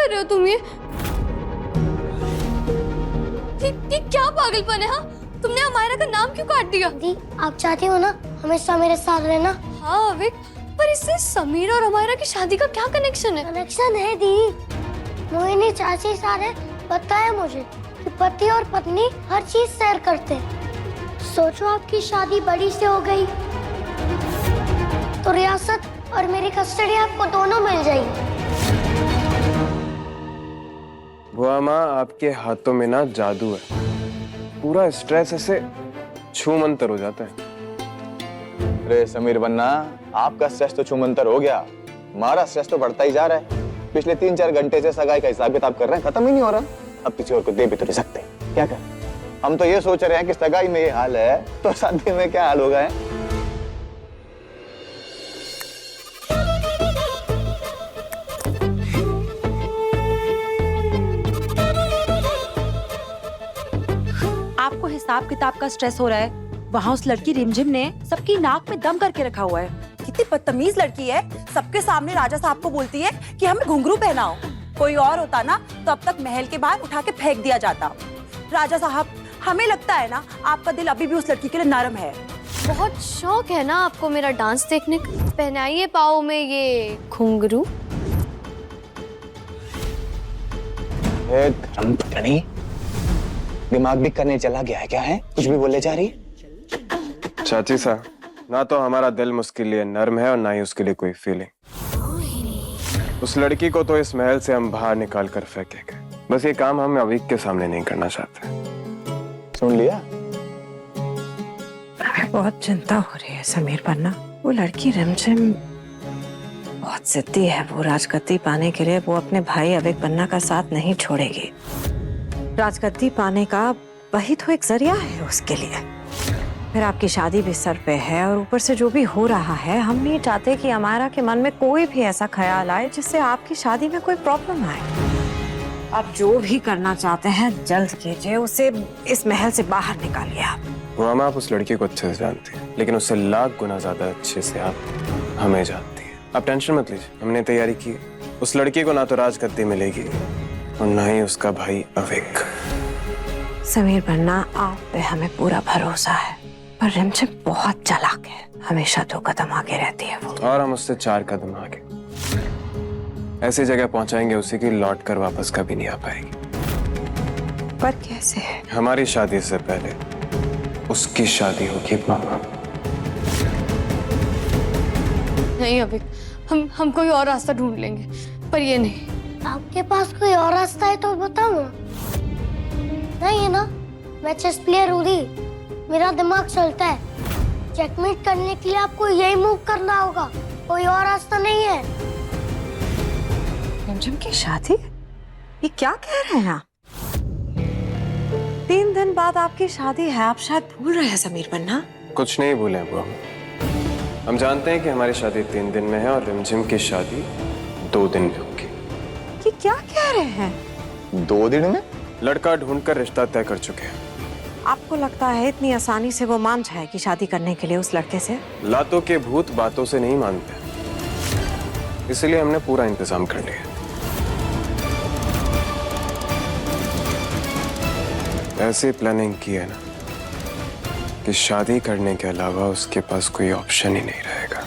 कर रहे हो तुम ये क्या पागलपन है? हाँ, तुमने अमायरा का नाम क्यों काट दिया? दी, आप चाहती हो ना हमेशा मेरे साथ रहना? हाँ अविक, पर इससे समीर और अमायरा की शादी का क्या कनेक्शन है? कनेक्शन है दी। मोहिनी चाची सारे बताया मुझे कि पति और पत्नी हर चीज शेयर करते हैं। सोचो आपकी शादी बड़ी से हो गई तो रियासत और मेरी कस्टडी आपको दोनों मिल जाएगी। बुआ माँ, आपके हाथों में ना जादू है। पूरा स्ट्रेस ऐसे छूमंतर हो जाता है। अरे समीर बन्ना, आपका स्ट्रेस तो छूमंतर हो गया, हमारा स्ट्रेस तो बढ़ता ही जा रहा है। पिछले 3-4 घंटे से सगाई का हिसाब किताब कर रहे हैं, खत्म ही नहीं हो रहा। अब किसी और को दे भी तो नहीं सकते, क्या कर? हम तो ये सोच रहे हैं कि सगाई में ये हाल है तो शादी में क्या हाल होगा है? आपको हिसाब किताब का स्ट्रेस हो रहा है, वहाँ उस लड़की रिमझिम ने सबकी नाक में दम करके रखा हुआ है। कितनी बदतमीज लड़की है, सबके सामने राजा साहब को बोलती है कि हमें घुंघरू पहनाओ। कोई और होता ना तो अब तक महल के बाहर उठा के फेंक दिया जाता। राजा साहब, हमें लगता है ना आपका दिल अभी भी उस लड़की के लिए नरम है। बहुत शौक है ना आपको मेरा डांस देखने का। पहनाइए पाँव में ये घुंघरू। धर्मपत्नी, दिमाग भी करने चला गया है क्या? है कुछ भी बोले जा रही है? चाची सा, ना तो हमारा दिल उसके लिए नर्म है और ना ही उसके लिए कोई फीलिंग। उस लड़की को तो इस महल से हम बाहर निकाल कर फेंकेंगे। बस ये काम हम अवीक के सामने नहीं करना चाहते। सुन लिया? बहुत चिंता हो रही है समीर पन्ना। वो लड़की रिमझिम बहुत जिद्दी है। वो राजगद्दी पाने के लिए वो अपने भाई अविक पन्ना का साथ नहीं छोड़ेगी। राजगद्दी पाने का वही तो एक जरिया है उसके लिए। फिर आपकी शादी भी सर पे है और ऊपर से जो भी हो रहा है, हम नहीं चाहते कि अमायरा के मन में कोई भी ऐसा ख्याल आए जिससे आपकी शादी में कोई प्रॉब्लम आए। आप जो भी करना चाहते हैं जल्द कीजिए, उसे इस महल से बाहर निकालिए। आप उस लड़की को अच्छे से जानती हैं, लेकिन उससे लाख गुना ज्यादा अच्छे से आप हमें जानती हैं। आप टेंशन मत लीजिए, हमने तैयारी की है। उस लड़की को ना तो राजगद्दी मिलेगी और ना ही उसका भाई अविक। समीर पन्ना, आप पे हमें पूरा भरोसा है, पर रिमझिम बहुत चालाक है। हमेशा 2 कदम आगे रहती है वो। और हम उससे 4 कदम आगे। ऐसी जगह पहुंचाएंगे उसी की, लौट कर वापस कभी नहीं आ पाएगी। पर कैसे? हमारी शादी से पहले उसकी शादी होगी मामा। नहीं अविक, हम कोई और रास्ता ढूंढ लेंगे, पर ये नहीं। आपके पास कोई और रास्ता है तो बताओ। नहीं है ना, मैं चेस प्लेयर हूँ दी, मेरा दिमाग चलता है। चेकमेट करने के लिए आपको यही मूव करना होगा, कोई और रास्ता नहीं है। रिमझिम की शादी? ये क्या कह रहे हैं आप? 3 दिन बाद आपकी शादी है, आप शायद भूल रहे हैं समीर पन्ना। कुछ नहीं भूले बुआ। हम जानते हैं कि हमारी शादी 3 दिन में है और रिमझिम की शादी 2 दिन में होगी। ये क्या कह रहे हैं? 2 दिन में? लड़का ढूंढकर रिश्ता तय कर चुके हैं। आपको लगता है इतनी आसानी से वो मान जाएगी शादी करने के लिए उस लड़के से? लातों के भूत बातों से नहीं मानते, इसलिए हमने पूरा इंतजाम कर लिया। ऐसी प्लानिंग की है ना कि शादी करने के अलावा उसके पास कोई ऑप्शन ही नहीं रहेगा।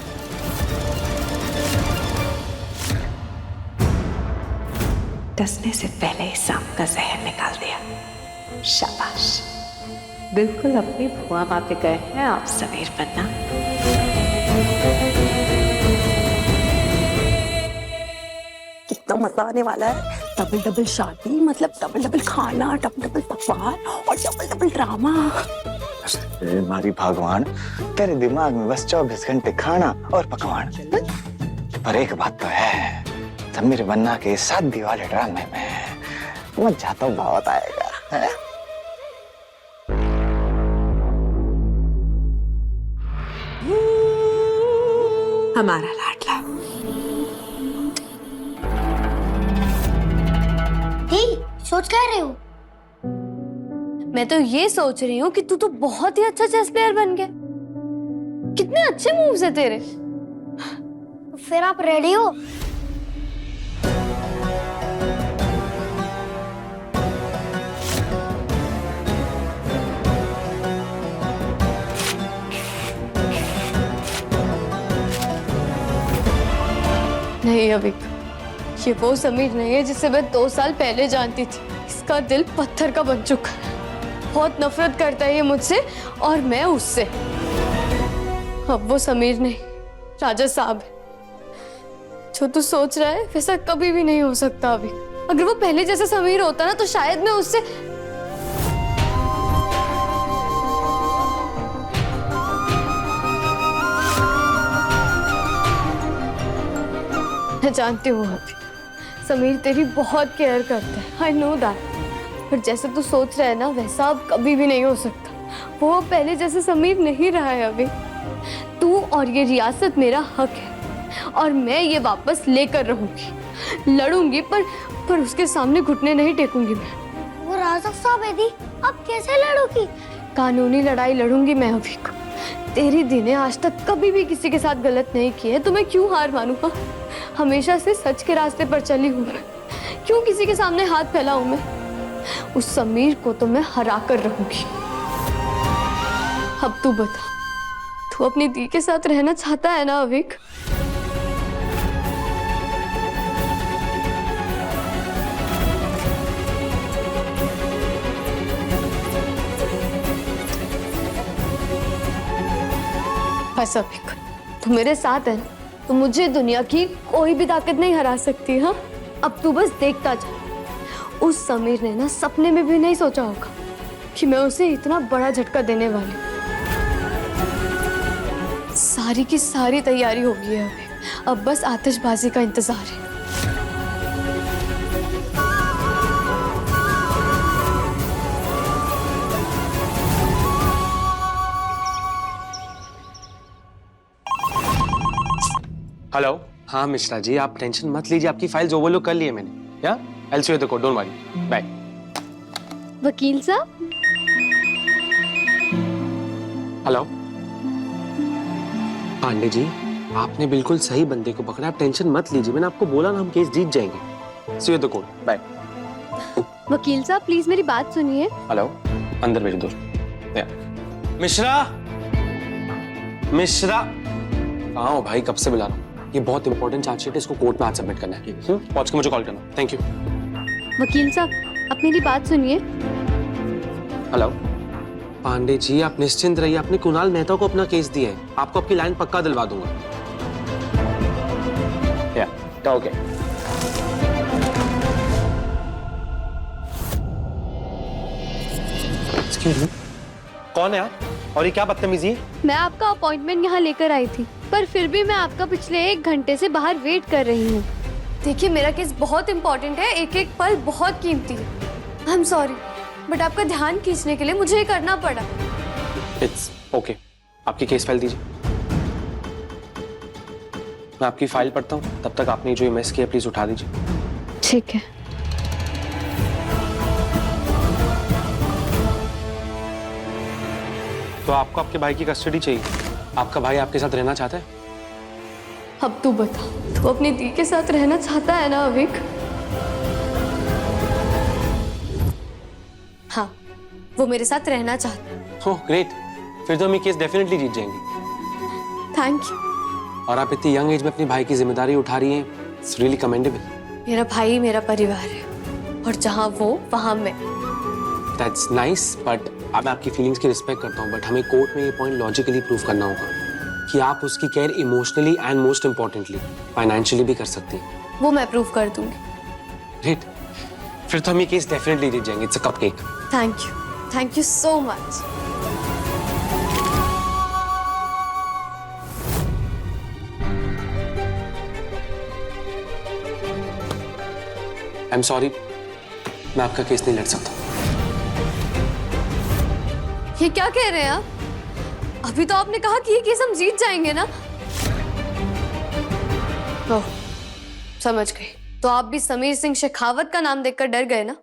डसने से ही सांप का जहर निकाल दिया। शाबाश, बिल्कुल अपनी भुआ माँ पे गए हैं आप समीर पन्ना। कितना मजा आने वाला है। डबल डबल शादी मतलब डबल डबल खाना, डबल डबल पकवान और डबल डबल ड्रामा। हमारी भगवान, तेरे दिमाग में बस 24 घंटे खाना और पकवान। पर एक बात तो है, समीर बन्ना के शादी वाले ड्रामे में मजा तो बहुत आएगा, है? हमारा लाडला। सोच क्या रहे हो? मैं तो ये सोच रही हूँ कि तू तो बहुत ही अच्छा चेस प्लेयर बन गया। कितने अच्छे मूव्स है तेरे। फिर आप रेडी हो? नहीं अभी, ये वो समीर नहीं है जिसे मैं 2 साल पहले जानती थी। इसका दिल पत्थर का बन चुका है। बहुत नफरत करता है ये मुझसे और मैं उससे। अब वो समीर नहीं, राजा साहब है। जो तू सोच रहा है वैसा कभी भी नहीं हो सकता अभी। अगर वो पहले जैसा समीर होता ना तो शायद मैं उससे। मैं जानती हूँ अभी, समीर तेरी बहुत केयर करता है। I know that. पर जैसे तू सोच रहा है ना वैसा अब कभी भी नहीं हो सकता। वो पहले जैसे समीर नहीं रहा है अभी। तू और ये रियासत मेरा हक है और मैं ये वापस लेकर रहूंगी। लड़ूंगी पर उसके सामने घुटने नहीं टेकूंगी मैं। वो राजा साहब है दी, अब कैसे लड़ोगी? कानूनी लड़ाई लड़ूंगी मैं अभी को। तेरी दी ने आज तक कभी भी किसी के साथ गलत नहीं किया है तो मैं क्यों हार मानूंगा? हमेशा से सच के रास्ते पर चली हूँ मैं। क्यों किसी के सामने हाथ फैलाऊं मैं? उस समीर को तो मैं हरा कर रहूंगी। अब तू बता, तू अपनी दी के साथ रहना चाहता है ना अविक? बस अविक, तू मेरे साथ है ना, तो मुझे दुनिया की कोई भी ताकत नहीं हरा सकती। हाँ, अब तू बस देखता जा। उस समीर ने ना सपने में भी नहीं सोचा होगा कि मैं उसे इतना बड़ा झटका देने वाली हूँ। सारी की सारी तैयारी हो गई है अभी। अब बस आतिशबाजी का इंतजार है। हेलो, हाँ मिश्रा जी, आप टेंशन मत लीजिए, आपकी फाइल्स ओवरलुक कर ली है मैंने। या I'll see you at the court, don't worry. Bye. वकील साहब, हेलो पांडे जी, आपने बिल्कुल सही बंदे को पकड़ा, आप टेंशन मत लीजिए। मैंने आपको बोला ना हम केस जीत जाएंगे। See you at the court, bye. वकील साहब प्लीज मेरी बात सुनिए। हेलो, अंदर भेज दो। मिश्रा, मिश्रा कहाँ हो भाई? कब से बुला रहा हूँ। ये बहुत इंपॉर्टेंट चार्जशीट है, इसको कोर्ट में आज सबमिट करना है। पहुंच के मुझे कॉल करना। Thank you. वकील साहब आप मेरी बात सुनिए। हेलो पांडे जी, आप निश्चिंत रहिए, आपने कुणाल मेहता को अपना केस दिया है, आपको आपकी लाइन पक्का दिलवा दूंगा। ओके। एक्सक्यूज मी, कौन है आप और ये क्या बदतमीजी है? मैं आपका अपॉइंटमेंट यहाँ लेकर आई थी, पर फिर भी मैं आपका पिछले 1 घंटे से बाहर वेट कर रही हूँ। देखिए मेरा केस बहुत इंपॉर्टेंट है, एक एक पल बहुत कीमती है। आई एम सॉरी, बट आपका ध्यान खींचने के लिए मुझे ये करना पड़ा। इट्स ओके, आपकी केस फाइल दीजिए, मैं आपकी फाइल पढ़ता हूँ। तब तक आपने जो ये मिस किया प्लीज उठा दीजिए। ठीक है। तो आपको आपके भाई की कस्टडी चाहिए? आपका भाई आपके साथ रहना चाहता है? अब तू बता, तू अपनी दी के साथ रहना चाहता है ना अविक? हाँ, वो मेरे साथ रहना चाहता है। ओह ग्रेट, फिर तो हम ये केस डेफिनेटली जीत जाएंगे। Thank you. और आप इतनी यंग एज में अपनी भाई की जिम्मेदारी उठा रही हैं, इट्स रियली कमेंडेबल। मेरा भाई मेरा परिवार है और जहाँ वो वहाँ मैं। दैट्स नाइस, बट अब मैं आपकी फीलिंग्स की रिस्पेक्ट करता हूँ, बट हमें कोर्ट में ये पॉइंट लॉजिकली प्रूव करना होगा कि आप उसकी care emotionally and most importantly financially भी कर सकती हैं। वो मैं प्रूव कर दूंगी। ग्रेट, फिर तो हम ये केस डेफिनेटली जीत जाएंगे। It's a cupcake. Thank you so much. I am sorry, मैं आपका केस नहीं लड़ सकता। ये क्या कह रहे हैं आप? अभी तो आपने कहा कि ये केस हम जीत जाएंगे ना? ओह, समझ गई। तो आप भी समीर सिंह शेखावत का नाम देखकर डर गए ना?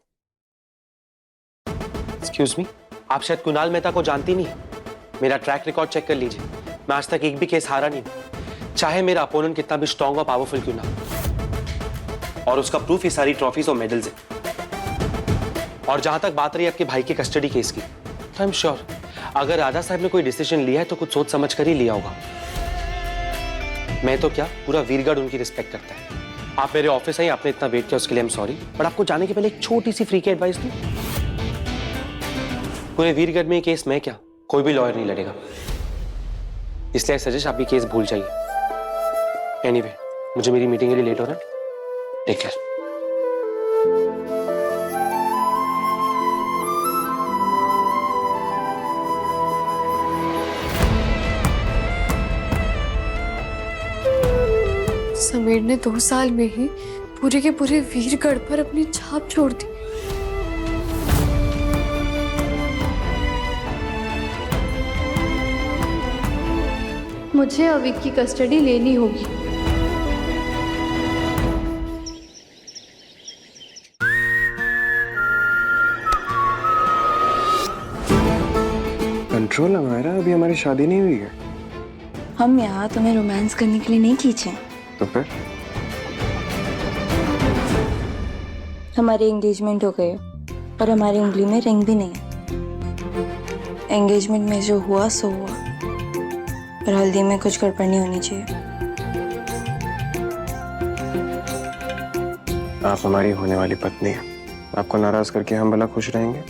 एक्सक्यूज मी, आप शायद कुणाल मेहता को जानती नहीं। मेरा ट्रैक रिकॉर्ड चेक कर लीजिए, मैं आज तक एक भी केस हारा नहीं हूं, चाहे मेरा अपोनेंट कितना भी स्ट्रॉन्ग और पावरफुल क्यों ना हो। और उसका प्रूफ ये सारी ट्रॉफीज और मेडल्स है। और जहां तक बात रही आपके भाई के कस्टडी केस की, तो आई एम श्योर अगर राजा साहब ने कोई डिसीजन लिया है तो कुछ सोच समझ कर ही लिया होगा। मैं तो क्या, पूरा वीरगढ़ उनकी रिस्पेक्ट करता है। आप मेरे ऑफिस आई, आपने इतना वेट किया उसके लिए आई एम सॉरी, बट आपको जाने के पहले एक छोटी सी फ्री की एडवाइस दूं। पूरे वीरगढ़ में ये केस मैं क्या, कोई भी लॉयर नहीं लड़ेगा, इसलिए आई सजेस्ट आप ये केस भूल जाइए। एनीवे, मुझे मेरी मीटिंग के लिए लेट हो रहा है, टेक केयर। समीर ने 2 साल में ही पूरे के पूरे वीरगढ़ पर अपनी छाप छोड़ दी। मुझे अविक की कस्टडी लेनी होगी। कंट्रोल हमारा, अभी हमारी शादी नहीं हुई है। हम यहाँ तुम्हें रोमांस करने के लिए नहीं खींचे हैं। तो फिर हमारी एंगेजमेंट हो गई है और हमारी उंगली में रिंग भी नहीं है। एंगेजमेंट में जो हुआ सो हुआ, पर हल्दी में कुछ गड़बड़ नहीं होनी चाहिए। आप हमारी होने वाली पत्नी हैं, आपको नाराज करके हम भला खुश रहेंगे?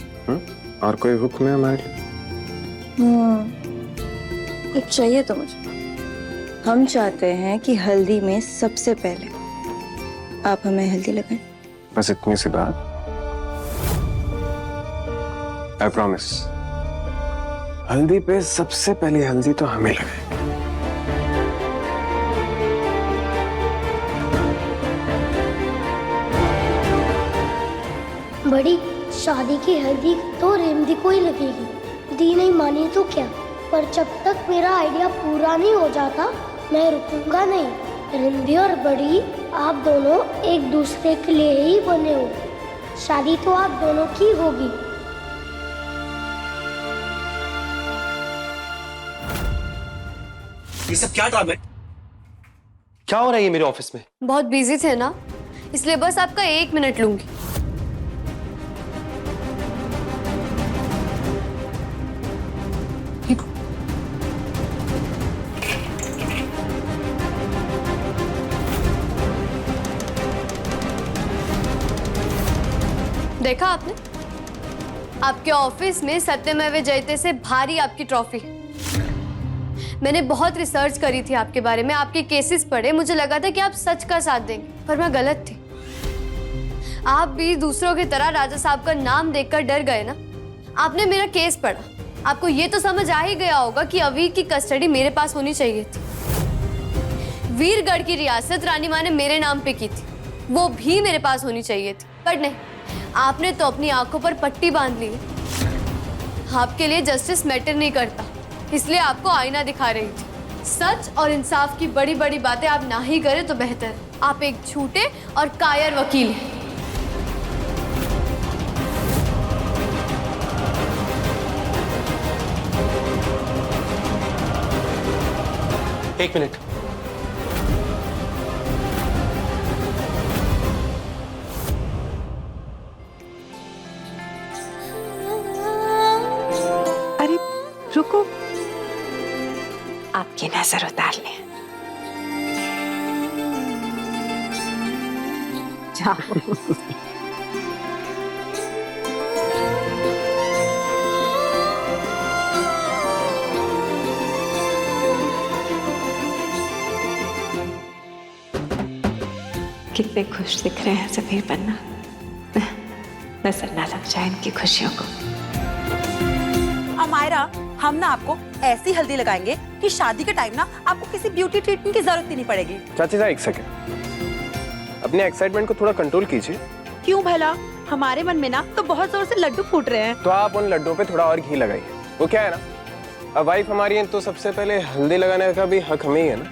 और कोई हुक्म है हमारे? कुछ चाहिए तो मुझे। हम चाहते हैं कि हल्दी में सबसे पहले आप हमें हल्दी लगाएं। बस इतनी सी बात। आई प्रॉमिस, हल्दी पे सबसे पहली हल्दी तो हमें लगे। बड़ी, शादी की हल्दी तो रेमदी को ही लगेगी। दी नहीं मानी तो क्या, पर जब तक मेरा आइडिया पूरा नहीं हो जाता मैं रुकूंगा नहीं। रिंदी और बड़ी, आप दोनों एक दूसरे के लिए ही बने हो। शादी तो आप दोनों की होगी। ये सब क्या ड्रामा है? क्या हो रहा है ये मेरे ऑफिस में? बहुत बिजी थे ना, इसलिए बस आपका 1 मिनट लूंगी। देखा आपने, आपके ऑफिस में सत्यमेव जयते से भारी आपकी ट्रॉफी है। मैंने बहुत रिसर्च करी थी आपके बारे में, आपके केसेस पढ़े, मुझे लगा था कि आप सच का साथ देंगे, पर मैं गलत थी। आप भी दूसरों की तरह राजा साहब का नाम देखकर डर गए ना। आपने मेरा केस पढ़ा, आपको ये तो समझ आ ही गया होगा कि अवीक की कस्टडी मेरे पास होनी चाहिए थी। वीरगढ़ की रियासत रानी माँ ने मेरे नाम पे की थी, वो भी मेरे पास होनी चाहिए थी, पर नहीं, आपने तो अपनी आंखों पर पट्टी बांध ली। आपके लिए जस्टिस मैटर नहीं करता, इसलिए आपको आईना दिखा रही थी। सच और इंसाफ की बड़ी बड़ी बातें आप ना ही करें तो बेहतर। आप एक झूठे और कायर वकील हैं। एक मिनट, अरे रुको, आपकी नजर उतार लें। जाओ। कितने खुश दिख रहे हैं समीर पन्ना, नजर ना लग जाए इनकी खुशियों को। अमायरा, हम ना आपको ऐसी हल्दी लगाएंगे कि शादी के टाइम ना आपको किसी ब्यूटी ट्रीटमेंट की जरूरत ही नहीं पड़ेगी। चाची साहब, एक सेकंड, अपने एक्साइटमेंट को थोड़ा कंट्रोल कीजिए। क्यों भला? हमारे मन में ना तो बहुत जोर से लड्डू फूट रहे हैं। तो आप उन लड्डों पे थोड़ा और घी लगाइए। वो क्या है ना, अब वाइफ हमारी है तो सबसे पहले हल्दी लगाने का भी हक हमें ही है ना।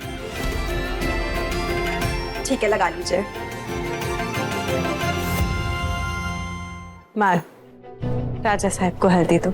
ठीक है, लगा लीजिए। मार, राजा साहब को हल्दी दो।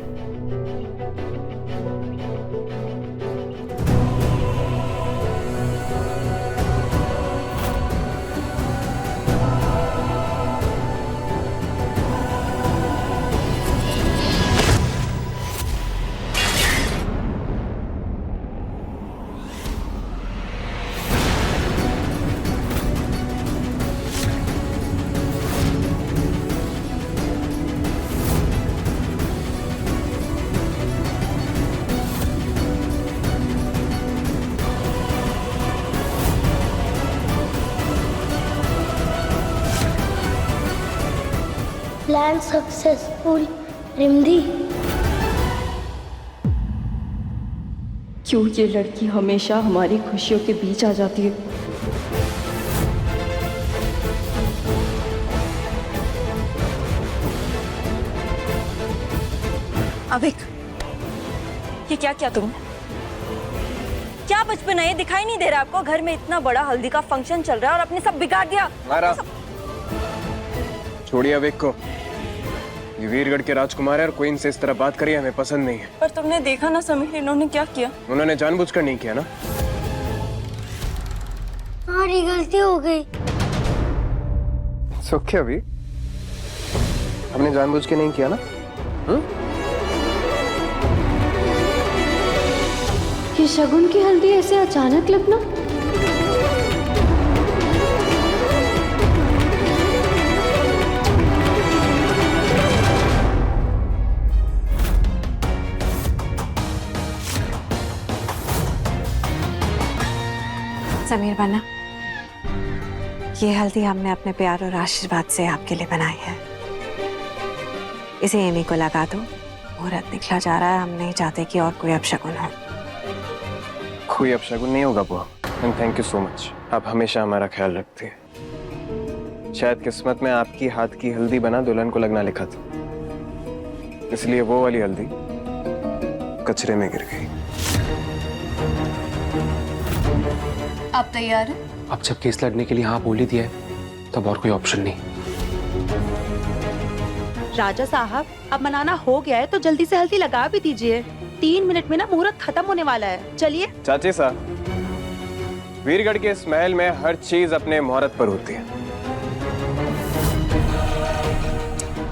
And successful remedy. क्यों ये लड़की हमेशा हमारी खुशियों के बीच आ जाती है? अविक, ये क्या किया तुमने? क्या बचपन है ये, दिखाई नहीं दे रहा आपको? घर में इतना बड़ा हल्दी का फंक्शन चल रहा है और आपने सब बिगाड़ दिया। मारा छोड़िए अविक को। ये वीरगढ़ के राजकुमार है और कोई इनसे इस तरह बात करिए हमें पसंद नहीं है। पर तुमने देखा ना समीर, इन्होंने क्या किया? उन्होंने जानबूझकर नहीं किया ना। हमारी गलती हो गई। सुख अभी हमने जानबूझ के नहीं किया ना। ये शगुन की हल्दी ऐसे अचानक लगना? समीर बन्ना, ये हल्दी हमने अपने प्यार और आशीर्वाद से आपके लिए बनाई है। इसे एमी को लगा दो। मुहूर्त निकला जा रहा है, हम नहीं चाहते कि और कोई अपशगुन हो। कोई अपशगुन नहीं होगा बुआ। And thank you so much, आप हमेशा हमारा ख्याल रखते हैं। शायद किस्मत में आपकी हाथ की हल्दी बना दुल्हन को लगना लिखा था, इसलिए वो वाली हल्दी कचरे में गिर गई। आप तैयार हैं? अब जब केस लड़ने के लिए हाँ बोल ही दिया है तब और कोई ऑप्शन नहीं। राजा साहब, अब मनाना हो गया है तो जल्दी से हल्दी लगा भी दीजिए। 3 मिनट में ना मुहूर्त खत्म होने वाला है। चलिए। चाची साहब, वीरगढ़ के इस महल में हर चीज अपने मुहूर्त पर होती है।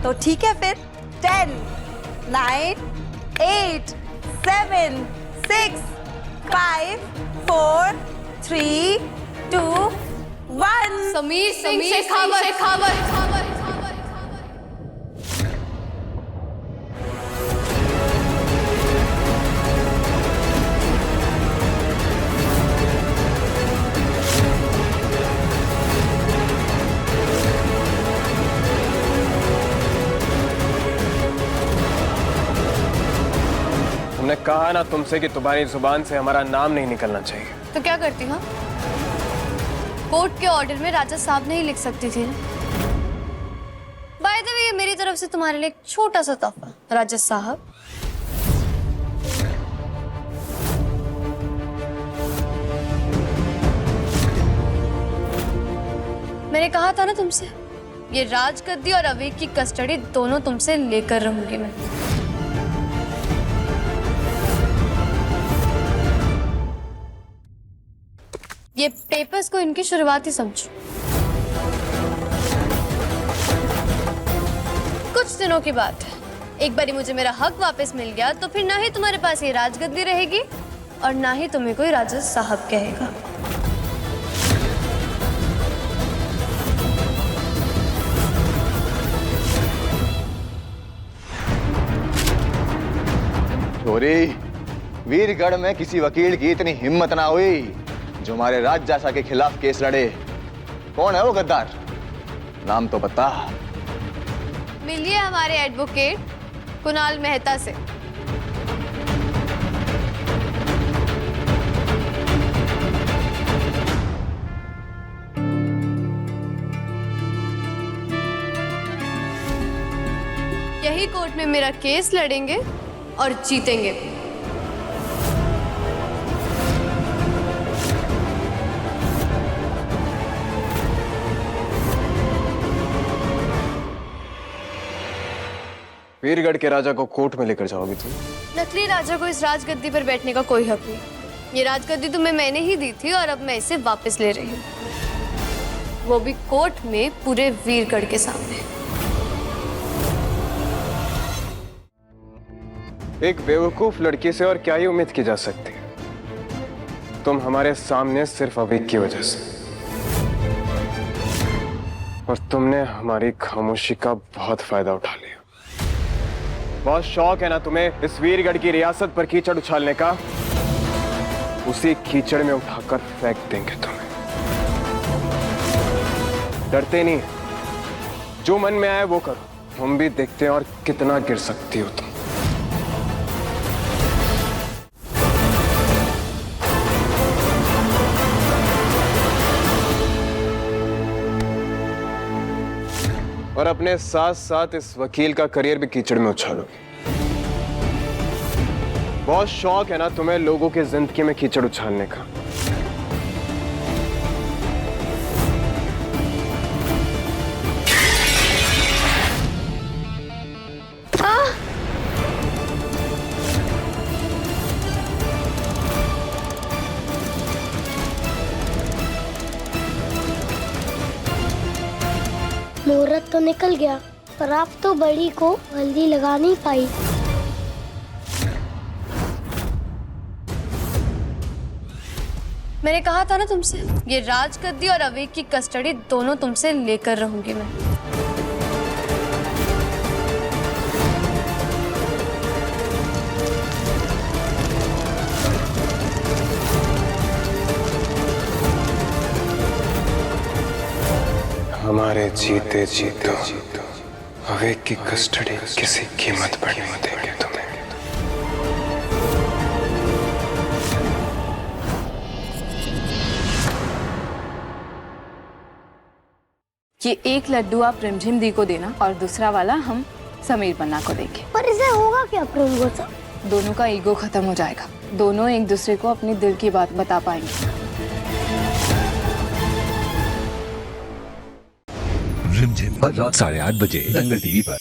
तो ठीक है फिर। 10, 9, 8, 7, 6, 5, 4, 3, 2, 1। समीर सिंह शेखावत। हमने कहा ना तुमसे कि तुम्हारी जुबान से हमारा नाम नहीं निकलना चाहिए। तो क्या करती हूँ? कोर्ट के ऑर्डर में राजा साहब नहीं लिख सकती थी ना? बाय द वे, ये मेरी तरफ से तुम्हारे लिए एक छोटा सा तोहफा, राजा साहब। मैंने कहा था ना तुमसे, ये राजगद्दी और अविक की कस्टडी दोनों तुमसे लेकर रहूंगी मैं। ये पेपर्स को इनकी शुरुआत ही समझो। कुछ दिनों की बात है, एक बारी मुझे मेरा हक वापस मिल गया तो फिर ना ही तुम्हारे पास ये राजगद्दी रहेगी और ना ही तुम्हें कोई राजा साहब कहेगा। छोरी, वीरगढ़ में किसी वकील की इतनी हिम्मत ना हुई जो हमारे राजजासा के खिलाफ केस लड़े। कौन है वो गद्दार? नाम तो बता। मिलिए हमारे एडवोकेट कुणाल मेहता से। यही कोर्ट में मेरा केस लड़ेंगे और जीतेंगे। वीरगढ़ के राजा को कोर्ट में लेकर जाओगी तुम? नकली राजा को इस राजगद्दी पर बैठने का कोई हक नहीं। ये राजगद्दी तुम्हें मैंने ही दी थी और अब मैं इसे वापस ले रही हूँ, वो भी कोर्ट में पूरे वीरगढ़ के सामने। एक बेवकूफ लड़की से और क्या ही उम्मीद की जा सकती है? तुम हमारे सामने सिर्फ अविक की वजह से, और तुमने हमारी खामोशी का बहुत फायदा उठा लिया। बहुत शौक है ना तुम्हें इस वीरगढ़ की रियासत पर कीचड़ उछालने का? उसी कीचड़ में उठाकर फेंक देंगे तुम्हें। डरते नहीं, जो मन में आए वो करो। हम भी देखते हैं और कितना गिर सकती हो तुम। और अपने साथ साथ इस वकील का करियर भी कीचड़ में उछालोगे। बहुत शौक है ना तुम्हें लोगों की जिंदगी में कीचड़ उछालने का। मुहूर्त तो निकल गया, पर आप तो बड़ी को हल्दी लगा नहीं पाई। मैंने कहा था ना तुमसे, ये राजगद्दी और अवेक की कस्टडी दोनों तुमसे लेकर रहूंगी मैं। हमारे जीते जीतो अवेक की कस्टडी किसी कीमत पर नहीं देंगे तुम्हें। ये एक लड्डू आप रिमझिम दी को देना और दूसरा वाला हम समीर बन्ना को देंगे। पर इसे होगा क्या प्रोंगो से? दोनों का ईगो खत्म हो जाएगा, दोनों एक दूसरे को अपनी दिल की बात बता पाएंगे। रिमझिम रात 8:30 बजे दंगल टीवी पर।